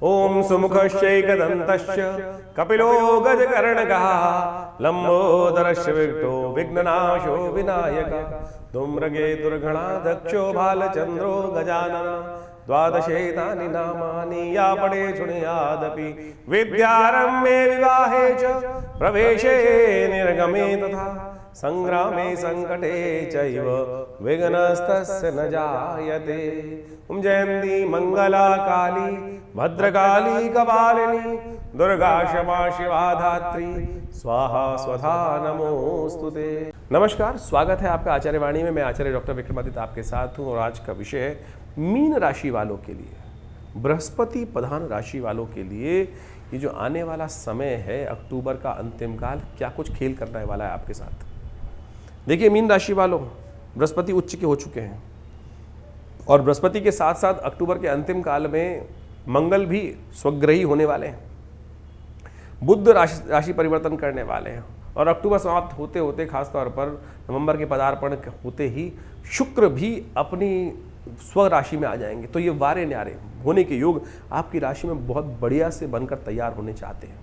ओम सुमुखश्चैकदन्तश्च कपिलो गजकर्णकः लंबोदरश्च विघ्नो विघ्ननाशो विनायकः धूम्रकेतुर्गणाध्यक्षो भालचन्द्रो गजानन द्वादशेतानि नामानि या पठे शृणुयादपि विद्यारम्भे विवाहे च प्रवेशे निर्गमे तथा संग्रामे संकटे चैव विघ्नस्तस्य न जायते। ओम जयंती मंगला काली भद्रकाली कपालिनी दुर्गा क्षमा शिवा धात्री स्वाहा स्वधा नमोस्तुते। नमस्कार, स्वागत है आपका आचार्य वाणी में। मैं आचार्य डॉक्टर विक्रमादित्य आपके साथ हूँ और आज का विषय है मीन राशि वालों के लिए, बृहस्पति प्रधान राशि वालों के लिए ये जो आने वाला समय है, अक्टूबर का अंतिम काल, क्या कुछ खेल करने वाला है आपके साथ। देखिए मीन राशि वालों, बृहस्पति उच्च के हो चुके हैं और बृहस्पति के साथ साथ अक्टूबर के अंतिम काल में मंगल भी स्वग्रही होने वाले हैं। बुध राशि परिवर्तन करने वाले हैं और अक्टूबर समाप्त होते होते खासतौर पर नवंबर के पदार्पण होते ही शुक्र भी अपनी स्व राशि में आ जाएंगे। तो ये वारे न्यारे होने के योग आपकी राशि में बहुत बढ़िया से बनकर तैयार होने चाहते हैं।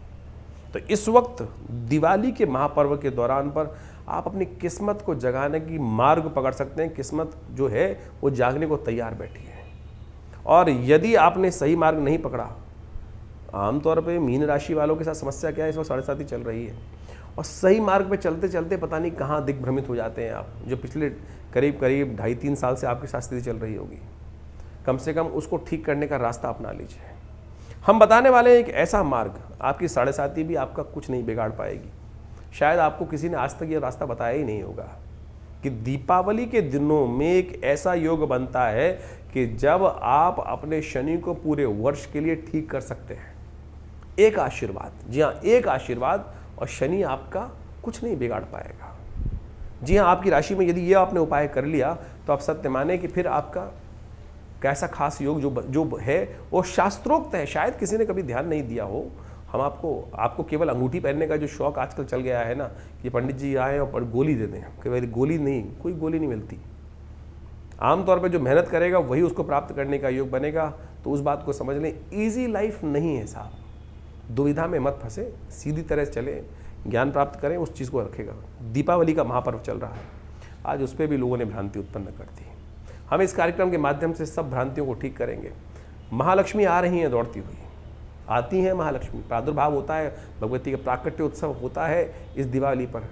तो इस वक्त दिवाली के महापर्व के दौरान पर आप अपनी किस्मत को जगाने की मार्ग पकड़ सकते हैं। किस्मत जो है वो जागने को तैयार बैठी है और यदि आपने सही मार्ग नहीं पकड़ा, आमतौर पे मीन राशि वालों के साथ समस्या क्या है, इस वक्त 7.5 चल रही है और सही मार्ग पे चलते चलते पता नहीं कहाँ दिग्भ्रमित हो जाते हैं आप। जो पिछले करीब 2.5-3 साल से आपके साथ स्थिति चल रही होगी, कम से कम उसको ठीक करने का रास्ता अपना लीजिए। हम बताने वाले हैं एक ऐसा मार्ग, आपकी 7.5 भी आपका कुछ नहीं बिगाड़ पाएगी। शायद आपको किसी ने आज तक ये रास्ता बताया ही नहीं होगा कि दीपावली के दिनों में एक ऐसा योग बनता है कि जब आप अपने शनि को पूरे वर्ष के लिए ठीक कर सकते हैं। एक आशीर्वाद, जी हाँ एक आशीर्वाद, और शनि आपका कुछ नहीं बिगाड़ पाएगा। जी हाँ, आपकी राशि में यदि ये आपने उपाय कर लिया तो आप सत्य माने कि फिर आपका कैसा खास योग जो है वो शास्त्रोक्त है। शायद किसी ने कभी ध्यान नहीं दिया हो। हम आपको केवल अंगूठी पहनने का जो शौक आजकल चल गया है ना, कि पंडित जी आए और गोली दे दें, केवल गोली नहीं, कोई गोली नहीं मिलती। आमतौर पे जो मेहनत करेगा वही उसको प्राप्त करने का योग बनेगा। तो उस बात को समझ लें, ईजी लाइफ नहीं है साहब। दुविधा में मत फंसे, सीधी तरह से चले, ज्ञान प्राप्त करें, उस चीज़ को रखेगा। दीपावली का महापर्व चल रहा है, आज उस पर भी लोगों ने भ्रांति उत्पन्न कर दी। हम इस कार्यक्रम के माध्यम से सब भ्रांतियों को ठीक करेंगे। महालक्ष्मी आ रही हैं दौड़ती हुई, आती हैं महालक्ष्मी, प्रादुर्भाव होता है, भगवती का प्राकट्य उत्सव होता है इस दिवाली पर।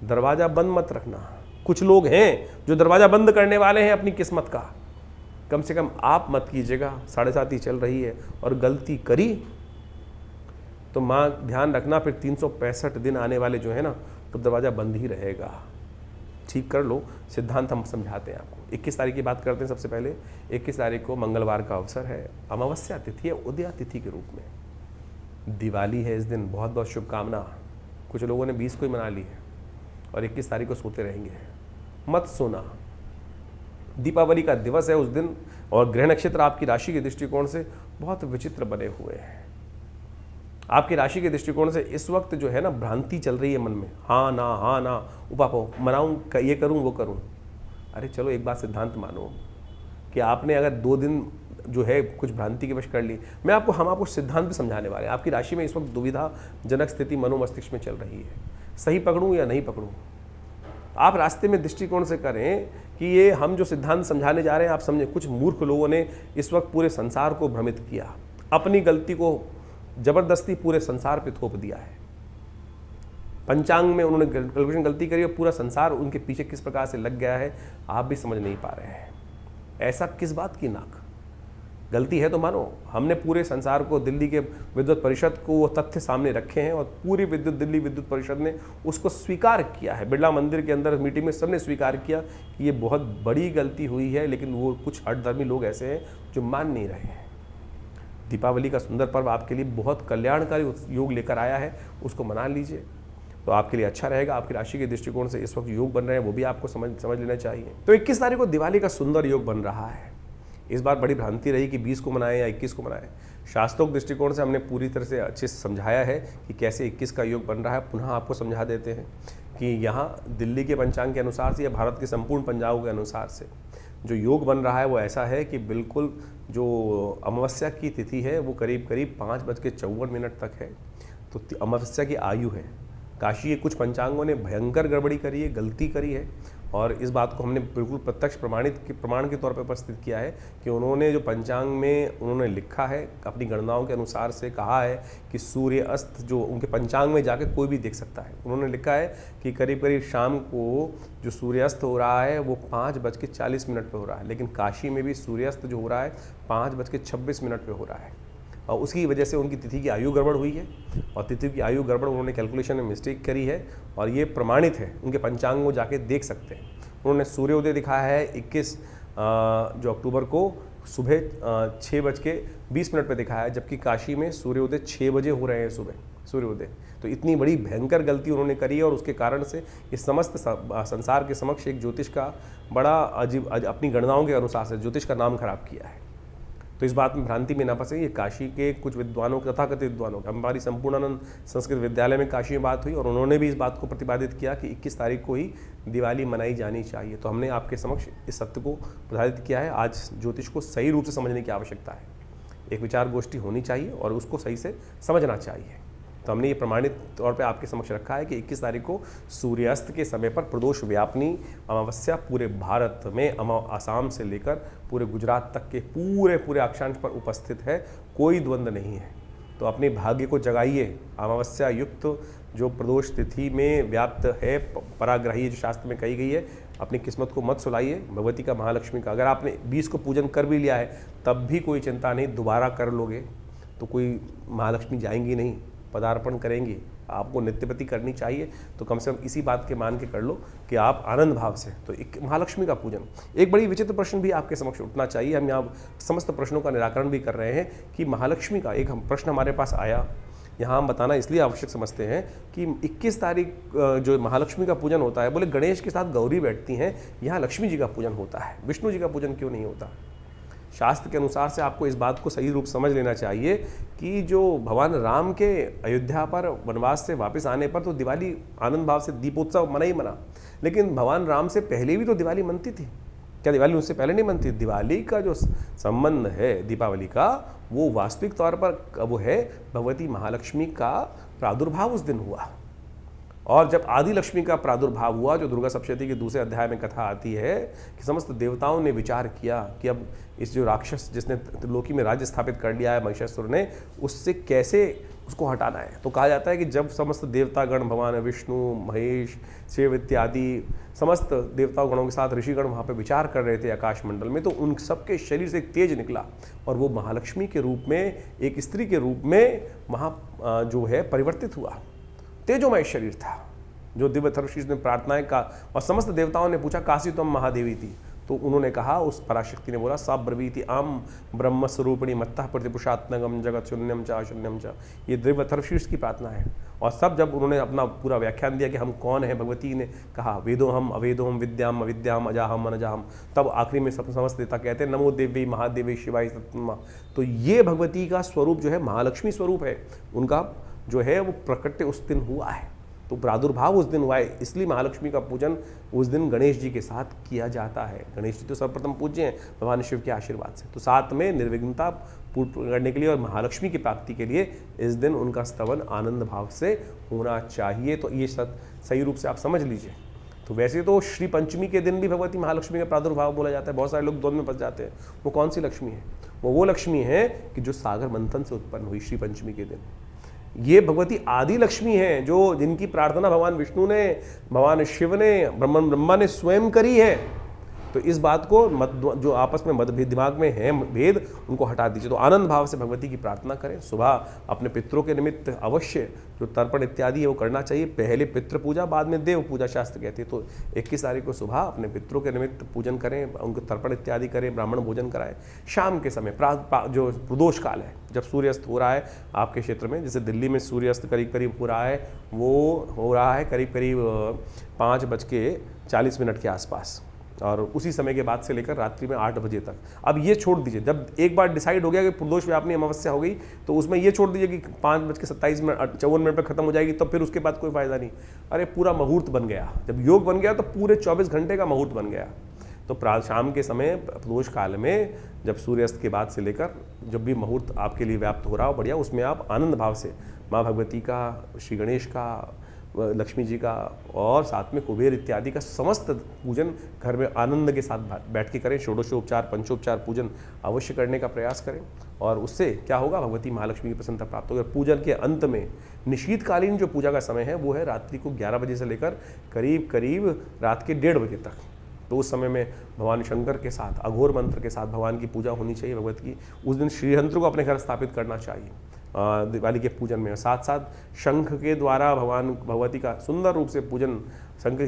दरवाज़ा बंद मत रखना। कुछ लोग हैं जो दरवाज़ा बंद करने वाले हैं अपनी किस्मत का, कम से कम आप मत कीजिएगा। 7.5 चल रही है और गलती करी तो माँ ध्यान रखना, फिर 365 दिन आने वाले जो है ना, तो दरवाज़ा बंद ही रहेगा। ठीक कर लो, सिद्धांत हम समझाते हैं आपको। 21 तारीख की बात करते हैं। सबसे पहले 21 तारीख को मंगलवार का अवसर है, अमावस्या तिथि है, उदया तिथि के रूप में दिवाली है। इस दिन बहुत बहुत शुभकामना। कुछ लोगों ने 20 को ही मना ली है और 21 तारीख को सोते रहेंगे, मत सोना। दीपावली का दिवस है उस दिन और ग्रह नक्षत्र आपकी राशि के दृष्टिकोण से बहुत विचित्र बने हुए हैं। आपकी राशि के दृष्टिकोण से इस वक्त जो है ना, भ्रांति चल रही है मन में, हाँ ना उपापो मनाऊं, ये करूं वो करूं। अरे चलो एक बात सिद्धांत मानो कि आपने अगर 2 दिन जो है कुछ भ्रांति के वश कर ली, हम आपको सिद्धांत समझाने वाले हैं। आपकी राशि में इस वक्त दुविधाजनक स्थिति मनोमस्तिष्क में चल रही है, सही पकड़ूं या नहीं पकड़ूं। आप रास्ते में दृष्टिकोण से करें कि ये हम जो सिद्धांत समझाने जा रहे हैं आप समझें। कुछ मूर्ख लोगों ने इस वक्त पूरे संसार को भ्रमित किया, अपनी गलती को जबरदस्ती पूरे संसार पे थोप दिया है। पंचांग में उन्होंने कैलकुलेशन गलती करी और पूरा संसार उनके पीछे किस प्रकार से लग गया है आप भी समझ नहीं पा रहे हैं। ऐसा किस बात की नाक, गलती है तो मानो। हमने पूरे संसार को, दिल्ली के विद्युत परिषद को वो तथ्य सामने रखे हैं और पूरी दिल्ली विद्युत परिषद ने उसको स्वीकार किया है। बिरला मंदिर के अंदर मीटिंग में सबने स्वीकार किया कि ये बहुत बड़ी गलती हुई है, लेकिन वो कुछ हठधर्मी लोग ऐसे हैं जो मान नहीं रहे हैं। दीपावली का सुंदर पर्व आपके लिए बहुत कल्याणकारी योग लेकर आया है, उसको मना लीजिए तो आपके लिए अच्छा रहेगा। आपकी राशि के दृष्टिकोण से इस वक्त योग बन रहे हैं, वो भी आपको समझ लेना चाहिए। तो 21 तारीख को दिवाली का सुंदर योग बन रहा है। इस बार बड़ी भ्रांति रही कि 20 को मनाएं या 21 को मनाएं। शास्त्रों के दृष्टिकोण से हमने पूरी तरह से अच्छे से समझाया है कि कैसे 21 का योग बन रहा है। पुनः आपको समझा देते हैं कि यहाँ दिल्ली के पंचांग के अनुसार से या भारत के संपूर्ण पंचांगों के अनुसार से जो योग बन रहा है वो ऐसा है कि बिल्कुल जो अमावस्या की तिथि है वो करीब करीब 5:54 तक है। तो अमावस्या की आयु है। काशी के कुछ पंचांगों ने भयंकर गड़बड़ी करी है, गलती करी है, और इस बात को हमने बिल्कुल प्रत्यक्ष प्रमाण के तौर पर उपस्थित किया है कि उन्होंने जो पंचांग में उन्होंने लिखा है, अपनी गणनाओं के अनुसार से कहा है कि सूर्य अस्त जो उनके पंचांग में जाकर कोई भी देख सकता है। उन्होंने लिखा है कि करीब करीब शाम को जो सूर्यास्त हो रहा है वो 5:40 पे हो रहा है, लेकिन काशी में भी सूर्यास्त जो हो रहा है 5:26 पे हो रहा है, और उसकी वजह से उनकी तिथि की आयु गड़बड़ हुई है, और तिथि की आयु गड़बड़ उन्होंने कैलकुलेशन में मिस्टेक करी है, और ये प्रमाणित है, उनके पंचांग को जाके देख सकते हैं। उन्होंने सूर्योदय दिखाया है 21 जो अक्टूबर को सुबह 6:20 पे दिखाया है, जबकि काशी में सूर्योदय 6 बजे हो रहे हैं सुबह सूर्योदय। तो इतनी बड़ी भयंकर गलती उन्होंने करी है, और उसके कारण से इस समस्त संसार के समक्ष एक ज्योतिष का बड़ा अजीब अपनी गणनाओं के अनुसार से ज्योतिष का नाम खराब किया है। तो इस बात में भ्रांति में ना फंसे। ये काशी के कुछ विद्वानों, तथाकथित विद्वानों, हमारी संपूर्णानंद संस्कृत विद्यालय में काशी में बात हुई, और उन्होंने भी इस बात को प्रतिपादित किया कि 21 तारीख को ही दिवाली मनाई जानी चाहिए। तो हमने आपके समक्ष इस सत्य को प्रतिपादित किया है। आज ज्योतिष को सही रूप से समझने की आवश्यकता है, एक विचार गोष्ठी होनी चाहिए और उसको सही से समझना चाहिए। तो हमने ये प्रमाणित तौर पे आपके समक्ष रखा है कि 21 तारीख को सूर्यास्त के समय पर प्रदोष व्यापनी अमावस्या पूरे भारत में, असम से लेकर पूरे गुजरात तक के पूरे अक्षांश पर उपस्थित है, कोई द्वंद्व नहीं है। तो अपने भाग्य को जगाइए। अमावस्या युक्त जो प्रदोष तिथि में व्याप्त है, पराग्रही जो शास्त्र में कही गई है, अपनी किस्मत को मत सुलाइए भगवती का, महालक्ष्मी का। अगर आपने 20 को पूजन कर भी लिया है तब भी कोई चिंता नहीं, दोबारा कर लोगे तो कोई महालक्ष्मी जाएंगी नहीं, पदार्पण करेंगी। आपको नित्यपति करनी चाहिए, तो कम से कम इसी बात के मान के कर लो कि आप आनंद भाव से। तो एक महालक्ष्मी का पूजन, एक बड़ी विचित्र प्रश्न भी आपके समक्ष उठना चाहिए। हम यहाँ समस्त प्रश्नों का निराकरण भी कर रहे हैं कि महालक्ष्मी का एक प्रश्न हमारे पास आया, यहाँ हम बताना इसलिए आवश्यक समझते हैं कि 21 तारीख जो महालक्ष्मी का पूजन होता है, बोले गणेश के साथ गौरी बैठती हैं, यहाँ लक्ष्मी जी का पूजन होता है, विष्णु जी का पूजन क्यों नहीं होता? शास्त्र के अनुसार से आपको इस बात को सही रूप समझ लेना चाहिए कि जो भगवान राम के अयोध्या पर वनवास से वापस आने पर तो दिवाली आनंद भाव से दीपोत्सव मना ही मना, लेकिन भगवान राम से पहले भी तो दिवाली मनती थी। क्या दिवाली उससे पहले नहीं मनती? दिवाली का जो संबंध है दीपावली का, वो वास्तविक तौर पर वो है भगवती महालक्ष्मी का प्रादुर्भाव उस दिन हुआ। और जब आदि लक्ष्मी का प्रादुर्भाव हुआ, जो दुर्गा सप्तशती के दूसरे अध्याय में कथा आती है कि समस्त देवताओं ने विचार किया कि अब इस जो राक्षस जिसने त्रिलोकी में राज्य स्थापित कर लिया है महिषासुर ने, उससे कैसे उसको हटाना है। तो कहा जाता है कि जब समस्त देवतागण, भगवान विष्णु, महेश, शिव इत्यादि समस्त देवताओं गणों के साथ ऋषिगण वहाँ पे विचार कर रहे थे आकाश मंडल में, तो उन सबके शरीर से एक तेज निकला और वो महालक्ष्मी के रूप में, एक स्त्री के रूप में वहाँ जो है परिवर्तित हुआ। तेजोमय शरीर था जो दिव्य थर्वशीष ने प्रार्थनाएं का, और समस्त देवताओं ने पूछा काशी तुम महादेवी थी, तो उन्होंने कहा, उस पराशक्ति ने बोला सा ब्रवीति आम ब्रह्म स्वरूपिणी मत्तः प्रतिपुषात्मगम जगत शून्यम च शून्यम च। ये दिव्य थर्वशीष की प्रार्थना है। और सब जब उन्होंने अपना पूरा व्याख्यान दिया कि हम कौन है, भगवती ने कहा वेदो हम अवेदो हम विद्याम अविद्याम अजाहम अनजाहम, तब आखिरी में सब समस्त देवता कहते हैं नमो देवी महादेवी शिवाय सत्मा। तो ये भगवती का स्वरूप जो है महालक्ष्मी स्वरूप है, उनका जो है वो प्रकट उस दिन हुआ है। तो प्रादुर्भाव उस दिन हुआ है, इसलिए महालक्ष्मी का पूजन उस दिन गणेश जी के साथ किया जाता है। गणेश जी तो सर्वप्रथम पूज्य हैं भगवान शिव के आशीर्वाद से, तो साथ में निर्विघ्नता पूर्ण करने के लिए और महालक्ष्मी की प्राप्ति के लिए इस दिन उनका स्तवन आनंद भाव से होना चाहिए। तो ये सही रूप से आप समझ लीजिए। तो वैसे तो श्री पंचमी के दिन भी भगवती महालक्ष्मी का प्रादुर्भाव बोला जाता है। बहुत सारे लोग द्वंद्व में फंस जाते हैं। वो कौन सी लक्ष्मी है? वो लक्ष्मी है कि जो सागर मंथन से उत्पन्न हुई श्री पंचमी के दिन। ये भगवती आदि लक्ष्मी है जो जिनकी प्रार्थना भगवान विष्णु ने, भगवान शिव ने, ब्रह्मा ने स्वयं करी है। तो इस बात को जो आपस में मतभेद दिमाग में है भेद, उनको हटा दीजिए। तो आनंद भाव से भगवती की प्रार्थना करें। सुबह अपने पितरों के निमित्त अवश्य जो तर्पण इत्यादि है वो करना चाहिए। पहले पितृ पूजा, बाद में देव पूजा शास्त्र कहते हैं। तो 21 तारीख को सुबह अपने पितरों के निमित्त पूजन करें, उनको तर्पण इत्यादि करें, ब्राह्मण भोजन कराएं। शाम के समय जो प्रदोष काल है, जब सूर्यास्त हो रहा है आपके क्षेत्र में, जैसे दिल्ली में सूर्यास्त करीब करीब हो रहा है, वो हो रहा है करीब करीब 5:40 के आसपास, और उसी समय के बाद से लेकर रात्रि में 8 बजे तक। अब ये छोड़ दीजिए, जब एक बार डिसाइड हो गया कि प्रदोष व्यापनी अमावस्या हो गई, तो उसमें ये छोड़ दीजिए कि 5:57 पर खत्म हो जाएगी, तो फिर उसके बाद कोई फायदा नहीं। अरे पूरा मुहूर्त बन गया, जब योग बन गया तो पूरे 24 घंटे का मुहूर्त बन गया। तो शाम के समय प्रदोष काल में जब सूर्यास्त के बाद से लेकर जब भी मुहूर्त आपके लिए व्याप्त हो रहा हो बढ़िया, उसमें आप आनंद भाव से माँ भगवती का, श्री गणेश का, लक्ष्मी जी का और साथ में कुबेर इत्यादि का समस्त पूजन घर में आनंद के साथ बैठ के करें। षोडशोपचार पंचोपचार पूजन अवश्य करने का प्रयास करें और उससे क्या होगा, भगवती महालक्ष्मी की प्रसन्नता प्राप्त होगी। पूजन के अंत में निशीतकालीन जो पूजा का समय है वो है रात्रि को 11 बजे से लेकर करीब करीब रात के 1:30 बजे तक। तो उस समय में भगवान शंकर के साथ अघोर मंत्र के साथ भगवान की पूजा होनी चाहिए भगवत की। उस दिन श्रीयंत्र को अपने घर स्थापित करना चाहिए दिवाली के पूजन में। साथ साथ शंख के द्वारा भगवती का सुंदर रूप से पूजन, शंख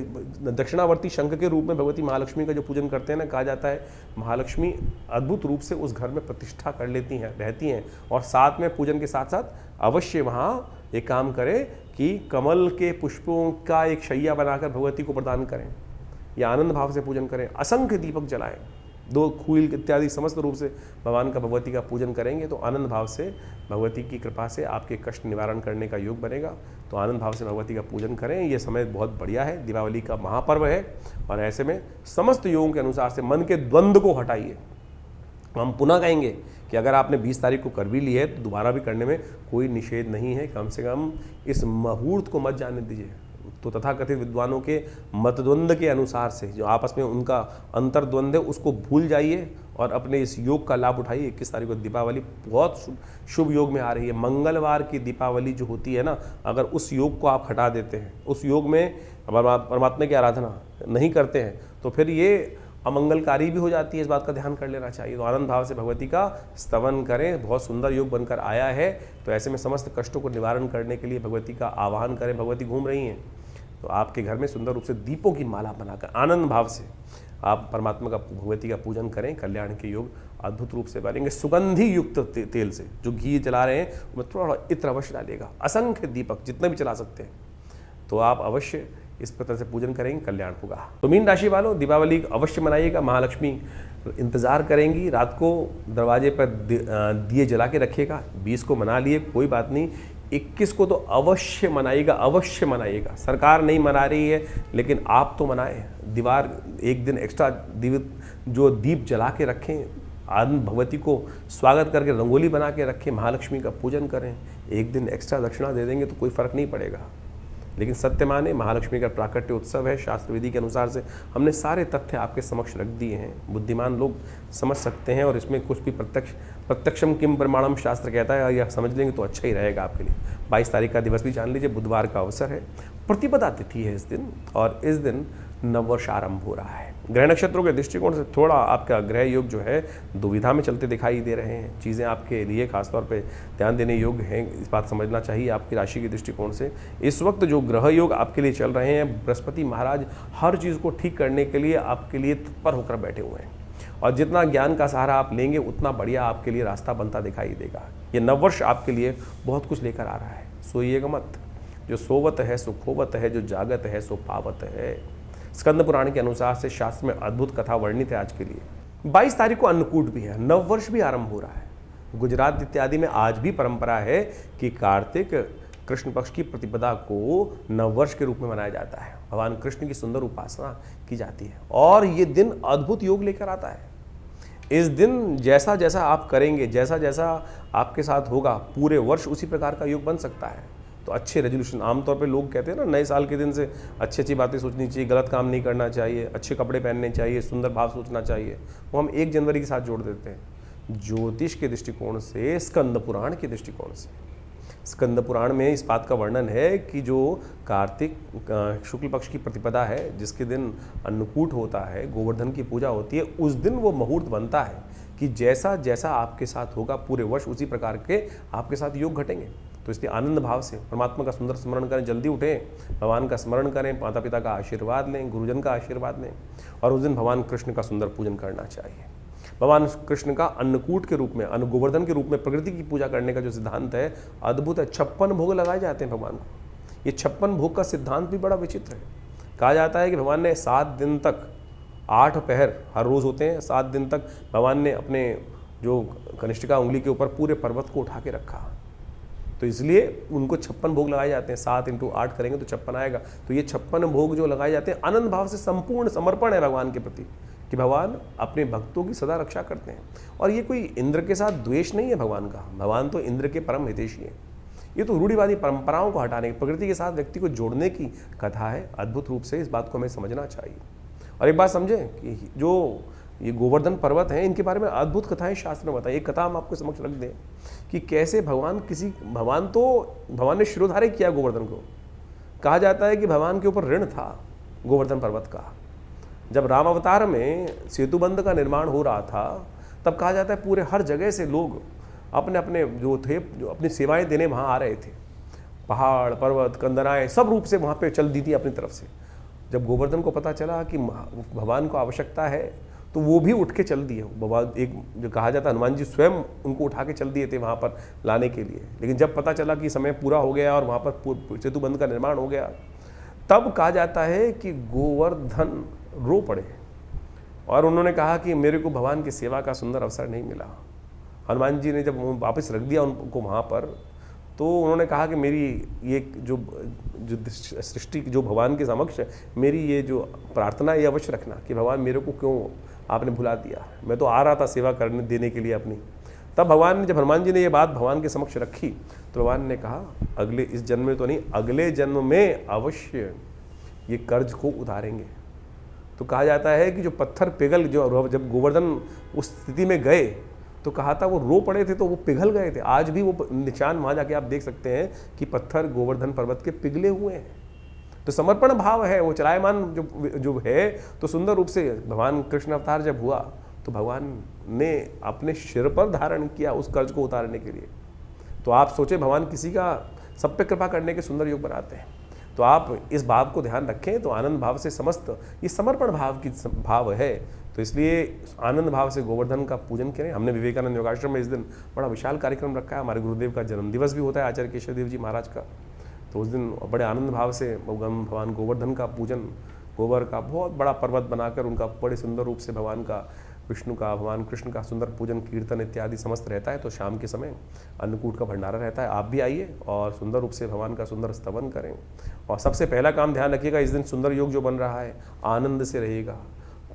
दक्षिणावर्ती शंख के रूप में भगवती महालक्ष्मी का जो पूजन करते हैं ना, कहा जाता है महालक्ष्मी अद्भुत रूप से उस घर में प्रतिष्ठा कर लेती हैं, रहती हैं। और साथ में पूजन के साथ साथ अवश्य वहाँ एक काम करें कि कमल के पुष्पों का एक शैया बनाकर भगवती को प्रदान करें या आनंद भाव से पूजन करें। असंख्य दीपक जलाएं, 2 खूल इत्यादि समस्त रूप से भगवान का भगवती का पूजन करेंगे तो आनंद भाव से भगवती की कृपा से आपके कष्ट निवारण करने का योग बनेगा। तो आनंद भाव से भगवती का पूजन करें। ये समय बहुत बढ़िया है, दीपावली का महापर्व है और ऐसे में समस्त योगों के अनुसार से मन के द्वंद्व को हटाइए। हम पुनः कहेंगे कि अगर आपने 20 तारीख को कर भी ली है तो दोबारा भी करने में कोई निषेध नहीं है। कम से कम इस मुहूर्त को मत जाने दीजिए। तो तथाकथित विद्वानों के मतद्वंद के अनुसार से जो आपस में उनका अंतर्द्वंद है उसको भूल जाइए और अपने इस योग का लाभ उठाइए। 21 तारीख को दीपावली बहुत शुभ योग में आ रही है। मंगलवार की दीपावली जो होती है ना, अगर उस योग को आप हटा देते हैं, उस योग में परमात्मा की आराधना नहीं करते हैं तो फिर ये अमंगलकारी भी हो जाती है। इस बात का ध्यान कर लेना चाहिए। तो आनंद भाव से भगवती का स्तवन करें। बहुत सुंदर योग बनकर आया है। तो ऐसे में समस्त कष्टों को निवारण करने के लिए भगवती का आवाहन करें। भगवती घूम रही हैं तो आपके घर में सुंदर रूप से दीपों की माला बनाकर आनंद भाव से आप परमात्मा का, भगवती का पूजन करें। कल्याण के योग अद्भुत रूप से बनेंगे। सुगंधी युक्त तेल से जो घी जला रहे हैं उसमें थोड़ा इत्र अवश्य डालिएगा। असंख्य दीपक जितने भी चला सकते हैं तो आप अवश्य इस प्रकार से पूजन करेंगे, कल्याण होगा। तो मीन राशि वालों, दीपावली अवश्य मनाइएगा। महालक्ष्मी इंतजार करेंगी। रात को दरवाजे पर दिए जला के रखिएगा। 20 को मना लिए, कोई बात नहीं। 21 को तो अवश्य मनाइएगा, अवश्य मनाइएगा। सरकार नहीं मना रही है लेकिन आप तो मनाएं। दीवार एक दिन एक्स्ट्रा दीप जला के रखें। आनंद भगवती को स्वागत करके रंगोली बना के रखें। महालक्ष्मी का पूजन करें। एक दिन एक्स्ट्रा दक्षिणा दे देंगे तो कोई फर्क नहीं पड़ेगा। लेकिन सत्य माने, महालक्ष्मी का प्राकट्य उत्सव है। शास्त्र विधि के अनुसार से हमने सारे तथ्य आपके समक्ष रख दिए हैं। बुद्धिमान लोग समझ सकते हैं और इसमें कुछ भी प्रत्यक्षम किम प्रमाणम शास्त्र कहता है, यह समझ लेंगे तो अच्छा ही रहेगा आपके लिए। 22 तारीख का दिवस भी जान लीजिए, बुधवार का अवसर है। प्रतिपदा तिथि है इस दिन और इस दिन नववर्ष आरंभ हो रहा है। ग्रह नक्षत्रों के दृष्टिकोण से थोड़ा आपका ग्रह योग जो है दुविधा में चलते दिखाई दे रहे हैं। चीज़ें आपके लिए खासतौर पे ध्यान देने योग्य हैं। इस बात समझना चाहिए आपकी राशि के दृष्टिकोण से। इस वक्त जो ग्रह योग आपके लिए चल रहे हैं, बृहस्पति महाराज हर चीज़ को ठीक करने के लिए आपके लिए तत्पर होकर बैठे हुए हैं और जितना ज्ञान का सहारा आप लेंगे उतना बढ़िया आपके लिए रास्ता बनता दिखाई देगा। ये नववर्ष आपके लिए बहुत कुछ लेकर आ रहा है। सोइएगा मत। जो सोवत है सो खोवत है, जो जागत है सो पावत है। स्कंद पुराण के अनुसार से शास्त्र में अद्भुत कथा वर्णित है आज के लिए। 22 तारीख को अन्नकूट भी है, नववर्ष भी आरंभ हो रहा है। गुजरात इत्यादि में आज भी परंपरा है कि कार्तिक कृष्ण पक्ष की प्रतिपदा को नववर्ष के रूप में मनाया जाता है। भगवान कृष्ण की सुंदर उपासना की जाती है और ये दिन अद्भुत योग लेकर आता है। इस दिन जैसा जैसा आप करेंगे, जैसा जैसा आपके साथ होगा, पूरे वर्ष उसी प्रकार का योग बन सकता है। तो अच्छे रेजोल्यूशन, आमतौर पे लोग कहते हैं ना, नए साल के दिन से अच्छी अच्छी बातें सोचनी चाहिए, गलत काम नहीं करना चाहिए, अच्छे कपड़े पहनने चाहिए, सुंदर भाव सोचना चाहिए। वो हम 1 जनवरी के साथ जोड़ देते हैं। ज्योतिष के दृष्टिकोण से, स्कंद पुराण के दृष्टिकोण से, स्कंद पुराण में इस बात का वर्णन है कि जो कार्तिक शुक्ल पक्ष की प्रतिपदा है, जिसके दिन अन्नकूट होता है, गोवर्धन की पूजा होती है, उस दिन वो मुहूर्त बनता है कि जैसा जैसा आपके साथ होगा पूरे वर्ष उसी प्रकार के आपके साथ योग घटेंगे। तो इसलिए आनंद भाव से परमात्मा का सुंदर स्मरण करें, जल्दी उठें, भगवान का स्मरण करें, माता पिता का आशीर्वाद लें, गुरुजन का आशीर्वाद लें और उस दिन भगवान कृष्ण का सुंदर पूजन करना चाहिए। भगवान कृष्ण का अन्नकूट के रूप में, अन्न गोवर्धन के रूप में प्रकृति की पूजा करने का जो सिद्धांत है अद्भुत है। 56 भोग लगाए जाते हैं भगवान को। ये 56 भोग का सिद्धांत भी बड़ा विचित्र है। कहा जाता है कि भगवान ने 7 दिन तक, 8 पहर हर रोज़ होते हैं, 7 दिन तक भगवान ने अपने जो कनिष्ठिका उंगली के ऊपर पूरे पर्वत को उठा के रखा। तो इसलिए उनको 56 भोग लगाए जाते हैं। 7 × 8 करेंगे तो 56 आएगा। तो ये 56 भोग जो लगाए जाते हैं आनंद भाव से, संपूर्ण समर्पण है भगवान के प्रति कि भगवान अपने भक्तों की सदा रक्षा करते हैं। और ये कोई इंद्र के साथ द्वेष नहीं है भगवान का, भगवान तो इंद्र के परम हितैषी हैं। ये तो रूढ़िवादी परंपराओं को हटाने, प्रकृति के साथ व्यक्ति को जोड़ने की कथा है। अद्भुत रूप से इस बात को हमें समझना चाहिए। और एक बात समझें कि जो ये गोवर्धन पर्वत हैं, इनके बारे में अद्भुत कथाएं शास्त्र में बताएं। एक कथा हम आपको समक्ष रख दें कि कैसे भगवान ने शिरोधार्य किया गोवर्धन को। कहा जाता है कि भगवान के ऊपर ऋण था गोवर्धन पर्वत का। जब राम अवतार में सेतुबंध का निर्माण हो रहा था, तब कहा जाता है पूरे हर जगह से लोग अपने अपने जो अपनी सेवाएं देने वहाँ आ रहे थे। पहाड़, पर्वत, कंदराएं सब रूप से वहाँ पे चल दी थी अपनी तरफ से। जब गोवर्धन को पता चला कि भगवान को आवश्यकता है, तो वो भी उठ के चल दिए। भगवान एक जो कहा जाता है हनुमान जी स्वयं उनको उठा के चल दिए थे वहाँ पर लाने के लिए। लेकिन जब पता चला कि समय पूरा हो गया और वहाँ पर सेतुबंध का निर्माण हो गया, तब कहा जाता है कि गोवर्धन रो पड़े और उन्होंने कहा कि मेरे को भगवान की सेवा का सुंदर अवसर नहीं मिला। हनुमान जी ने जब वापस रख दिया उनको वहाँ पर, तो उन्होंने कहा कि मेरी ये जो सृष्टि जो भगवान के समक्ष मेरी ये जो प्रार्थना ये अवश्य रखना कि भगवान मेरे को क्यों आपने भुला दिया, मैं तो आ रहा था सेवा करने देने के लिए अपनी। तब भगवान ने, जब हनुमान जी ने ये बात भगवान के समक्ष रखी, तो भगवान ने कहा अगले इस जन्म में तो नहीं, अगले जन्म में अवश्य ये कर्ज को उतारेंगे। तो कहा जाता है कि जो पत्थर पिघल, जो जब गोवर्धन उस स्थिति में गए तो कहा था वो रो पड़े थे तो वो पिघल गए थे। आज भी वो निशान वहाँ जाके आप देख सकते हैं कि पत्थर गोवर्धन पर्वत के पिघले हुए हैं। तो समर्पण भाव है, वो चलायमान जो है। तो सुंदर रूप से भगवान कृष्ण अवतार जब हुआ तो भगवान ने अपने सिर पर धारण किया उस कर्ज को उतारने के लिए। तो आप सोचे भगवान किसी का सब पे कृपा करने के सुंदर योग बनाते हैं। तो आप इस भाव को ध्यान रखें तो आनंद भाव से समस्त ये समर्पण भाव की भाव है। तो इसलिए आनंद भाव से गोवर्धन का पूजन करें। हमने विवेकानंद योगाश्रम में इस दिन बड़ा विशाल कार्यक्रम रखा है। हमारे गुरुदेव का जन्मदिवस भी होता है, आचार्य केशव देव जी महाराज का। तो उस दिन बड़े आनंद भाव से भगवान गोवर्धन का पूजन, गोबर का बहुत बड़ा पर्वत बनाकर उनका बड़े सुंदर रूप से भगवान का, विष्णु का, भगवान कृष्ण का सुंदर पूजन, कीर्तन इत्यादि समस्त रहता है। तो शाम के समय अन्नकूट का भंडारा रहता है। आप भी आइए और सुंदर रूप से भगवान का सुंदर स्तवन करें। और सबसे पहला काम ध्यान रखिएगा, इस दिन सुंदर योग जो बन रहा है आनंद से रहेगा,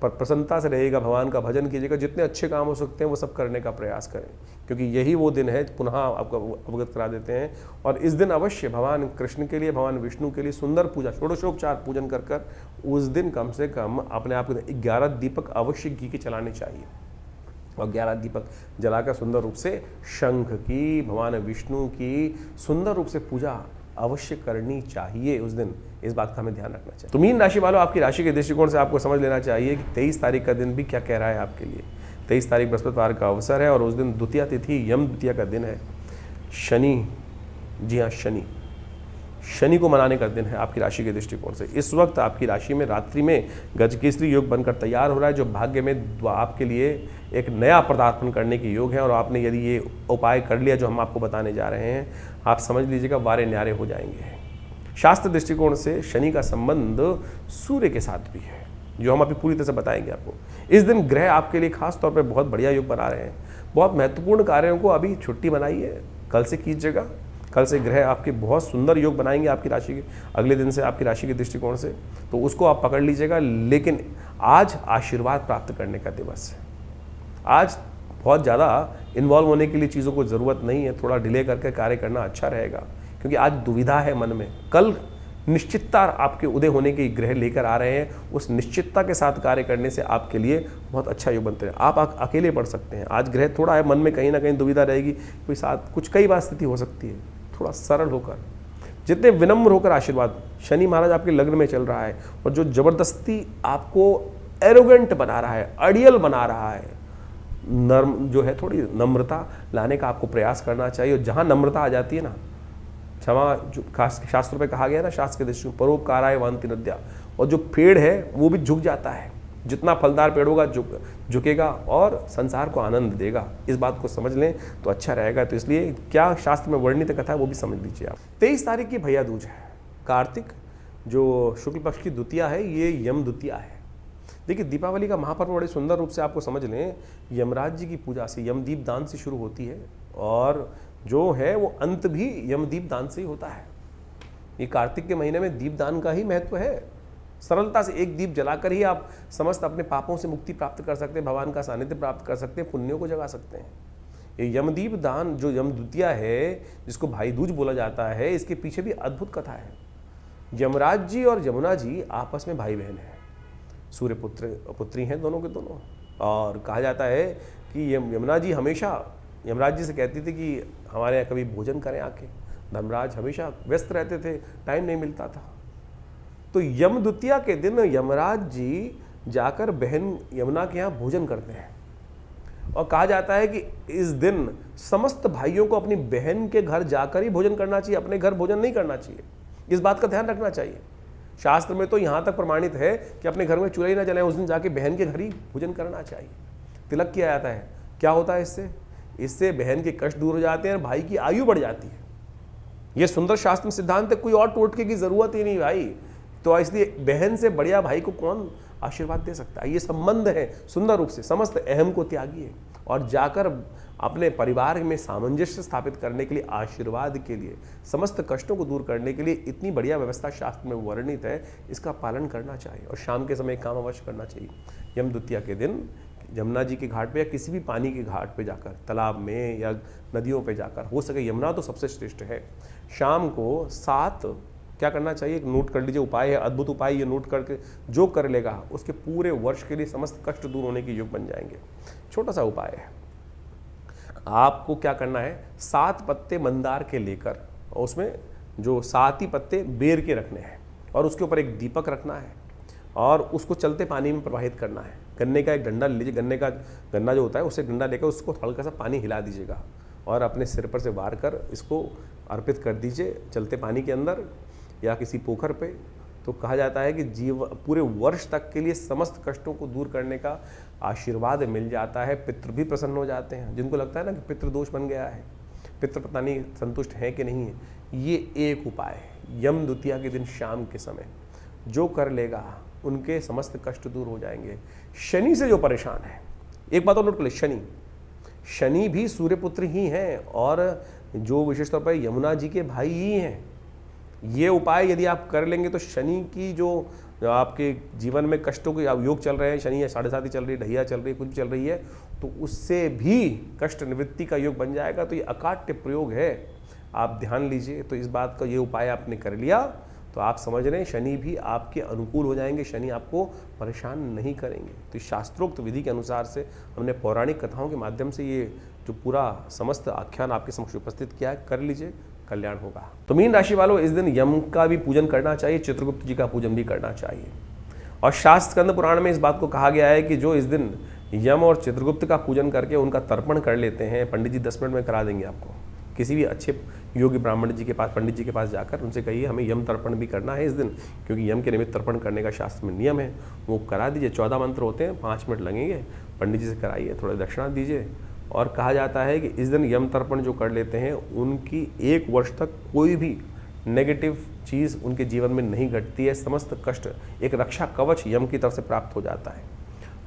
पर प्रसन्नता से रहेगा, भगवान का भजन कीजिएगा। जितने अच्छे काम हो सकते हैं वो सब करने का प्रयास करें, क्योंकि यही वो दिन है। पुनः आपको अवगत करा देते हैं। और इस दिन अवश्य भगवान कृष्ण के लिए, भगवान विष्णु के लिए सुंदर पूजा, षोडशोपचार पूजन कर कर उस दिन कम से कम अपने आप को 11 दीपक अवश्य घी के चलाने चाहिए। और 11 दीपक जलाकर सुंदर रूप से शंख की, भगवान विष्णु की सुंदर रूप से पूजा अवश्य करनी चाहिए उस दिन। इस बात का हमें ध्यान रखना चाहिए। तो मीन राशि वालों, आपकी राशि के दृष्टिकोण से आपको समझ लेना चाहिए कि 23 तारीख का दिन भी क्या कह रहा है आपके लिए। 23 तारीख बृहस्पतिवार का अवसर है और उस दिन द्वितीया तिथि, यम द्वितीया का दिन है। शनि, जी हाँ शनि को मनाने का दिन है आपकी राशि के दृष्टिकोण से। इस वक्त आपकी राशि में रात्रि में गजकेसरी योग बनकर तैयार हो रहा है, जो भाग्य में आपके लिए एक नया पदार्पण करने के योग है। और आपने यदि ये उपाय कर लिया जो हम आपको बताने जा रहे हैं, आप समझ लीजिएगा वारे न्यारे हो जाएंगे। शास्त्र दृष्टिकोण से शनि का संबंध सूर्य के साथ भी है, जो हम अभी पूरी तरह से बताएंगे आपको। इस दिन ग्रह आपके लिए खास तौर पर बहुत बढ़िया योग बना रहे हैं। बहुत महत्वपूर्ण कार्यों को अभी छुट्टी बनाइए, कल से कीजिएगा। कल से ग्रह आपके बहुत सुंदर योग बनाएंगे आपकी राशि के, अगले दिन से आपकी राशि के दृष्टिकोण से, तो उसको आप पकड़ लीजिएगा। लेकिन आज आशीर्वाद प्राप्त करने का दिवस है। आज बहुत ज़्यादा इन्वॉल्व होने के लिए चीज़ों को ज़रूरत नहीं है, थोड़ा डिले करके कार्य करना अच्छा रहेगा, क्योंकि आज दुविधा है मन में। कल निश्चितता आपके उदय होने के ग्रह लेकर आ रहे हैं, उस निश्चितता के साथ कार्य करने से आपके लिए बहुत अच्छा योग बनते हैं। आप अकेले पढ़ सकते हैं। आज ग्रह थोड़ा है मन में, कहीं ना कहीं दुविधा रहेगी, कोई साथ कुछ कई बार स्थिति हो सकती है। थोड़ा सरल होकर, जितने विनम्र होकर आशीर्वाद, शनि महाराज आपके लग्न में चल रहा है और जो जबरदस्ती आपको एरोगेंट बना रहा है, अड़ियल बना रहा है, नर्म जो है, थोड़ी नम्रता लाने का आपको प्रयास करना चाहिए। और जहाँ नम्रता आ जाती है ना, क्षमा, जो शास्त्र पे कहा गया ना, शास्त्र के दृष्टि परोपकाराय वांति नद्या, और जो पेड़ है वो भी झुक जाता है। जितना फलदार पेड़ होगा झुकेगा और संसार को आनंद देगा। इस बात को समझ लें तो अच्छा रहेगा। तो इसलिए क्या शास्त्र में वर्णित कथा है वो भी समझ लीजिए आप। 23 तारीख की भैया दूज है, कार्तिक जो शुक्ल पक्ष की द्वितीया है, ये यम द्वितीया है। देखिए दीपावली का महापर्व बड़े सुंदर रूप से आपको समझ लें, यमराज जी की पूजा से, यमदीप दान से शुरू होती है और जो है वो अंत भी यमदीप दान से ही होता है। ये कार्तिक के महीने में दीप दान का ही महत्व है। सरलता से एक दीप जलाकर ही आप समस्त अपने पापों से मुक्ति प्राप्त कर सकते हैं, भगवान का सानिध्य प्राप्त कर सकते हैं, पुण्यों को जगा सकते हैं। ये यमदीप दान जो यम द्वितीया है, जिसको भाई दूज बोला जाता है, इसके पीछे भी अद्भुत कथा है। यमराज जी और यमुना जी आपस में भाई बहन हैं, सूर्य पुत्री हैं दोनों के दोनों। और कहा जाता है कि यमुना जी हमेशा यमराज जी से कहती थी कि हमारे यहाँ कभी भोजन करें आके। धर्मराज हमेशा व्यस्त रहते थे, टाइम नहीं मिलता था। तो यम द्वितीया के दिन यमराज जी जाकर बहन यमुना के यहाँ भोजन करते हैं। और कहा जाता है कि इस दिन समस्त भाइयों को अपनी बहन के घर जाकर ही भोजन करना चाहिए, अपने घर भोजन नहीं करना चाहिए। इस बात का ध्यान रखना चाहिए। शास्त्र में तो यहाँ तक प्रमाणित है कि अपने घर में चूल्हा ही ना जलाएं, उस दिन जाके बहन के घर ही भोजन करना चाहिए। तिलक किया जाता है। क्या होता है इससे बहन के कष्ट दूर हो जाते हैं और भाई की आयु बढ़ जाती है। यह सुंदर शास्त्र में सिद्धांत है, कोई और टोटके की जरूरत ही नहीं भाई। तो इसलिए बहन से बढ़िया भाई को कौन आशीर्वाद दे सकता है। ये संबंध है सुंदर रूप से, समस्त अहम को त्यागिए और जाकर अपने परिवार में सामंजस्य स्थापित करने के लिए, आशीर्वाद के लिए, समस्त कष्टों को दूर करने के लिए इतनी बढ़िया व्यवस्था शास्त्र में वर्णित है, इसका पालन करना चाहिए। और शाम के समय काम अवश्य करना चाहिए। यम द्वितीया के दिन यमुना जी के घाट पे या किसी भी पानी के घाट पे जाकर, तालाब में या नदियों पे जाकर, हो सके यमुना तो सबसे श्रेष्ठ है, शाम को 7 क्या करना चाहिए, एक नोट कर लीजिए, उपाय है, अद्भुत उपाय। ये नोट करके जो कर लेगा उसके पूरे वर्ष के लिए समस्त कष्ट दूर होने के योग बन जाएंगे। छोटा सा उपाय है। आपको क्या करना है, 7 पत्ते मंदार के लेकर उसमें जो 7 ही पत्ते बेर के रखने हैं और उसके ऊपर एक दीपक रखना है और उसको चलते पानी में प्रवाहित करना है। गन्ने का एक डंडा लीजिए, गन्ना जो होता है उससे डंडा लेकर उसको हल्का सा पानी हिला दीजिएगा और अपने सिर पर से वार कर इसको अर्पित कर दीजिए चलते पानी के अंदर या किसी पोखर पे। तो कहा जाता है कि पूरे वर्ष तक के लिए समस्त कष्टों को दूर करने का आशीर्वाद मिल जाता है। पितृ भी प्रसन्न हो जाते हैं, जिनको लगता है ना कि पितृ दोष बन गया है, पितृ पता नहीं संतुष्ट है कि नहीं है। ये एक उपाय है। यम द्वितीया के दिन शाम के समय जो कर लेगा उनके समस्त कष्ट दूर हो जाएंगे। शनि से जो परेशान है, एक बात और नोट कर ले, शनि भी सूर्यपुत्र ही हैं और जो विशेष तौर पर यमुना जी के भाई ही हैं। ये उपाय यदि आप कर लेंगे तो शनि की जो आपके जीवन में कष्टों के योग चल रहे हैं, शनि है 7.5 चल रही है, ढैया चल रही है, कुछ चल रही है, तो उससे भी कष्ट निवृत्ति का योग बन जाएगा। तो ये अकाट्य प्रयोग है, आप ध्यान लीजिए। तो इस बात का ये उपाय आपने कर लिया तो आप समझ रहे हैं शनि भी आपके अनुकूल हो जाएंगे, शनि आपको परेशान नहीं करेंगे। तो शास्त्रोक्त विधि के अनुसार से हमने पौराणिक कथाओं के माध्यम से ये जो पूरा समस्त आख्यान आपके समक्ष उपस्थित किया है, कर लीजिए, कल्याण होगा। तो मीन राशि वालों, इस दिन यम का भी पूजन करना चाहिए, चित्रगुप्त जी का पूजन भी करना चाहिए। और शास्त्र स्कंद पुराण में इस बात को कहा गया है कि जो इस दिन यम और चित्रगुप्त का पूजन करके उनका तर्पण कर लेते हैं, पंडित जी 10 मिनट में करा देंगे आपको। किसी भी अच्छे योगी ब्राह्मण जी के पास, पंडित जी के पास जाकर उनसे कहिए हमें यम तर्पण भी करना है इस दिन, क्योंकि यम के निमित्त तर्पण करने का शास्त्र में नियम है, वो करा दीजिए। 14 मंत्र होते हैं, 5 मिनट लगेंगे, पंडित जी से कराइए, थोड़ा दक्षिणा दीजिए। और कहा जाता है कि इस दिन यम तर्पण जो कर लेते हैं उनकी 1 वर्ष तक कोई भी नेगेटिव चीज़ उनके जीवन में नहीं घटती है। समस्त कष्ट, एक रक्षा कवच यम की तरफ से प्राप्त हो जाता है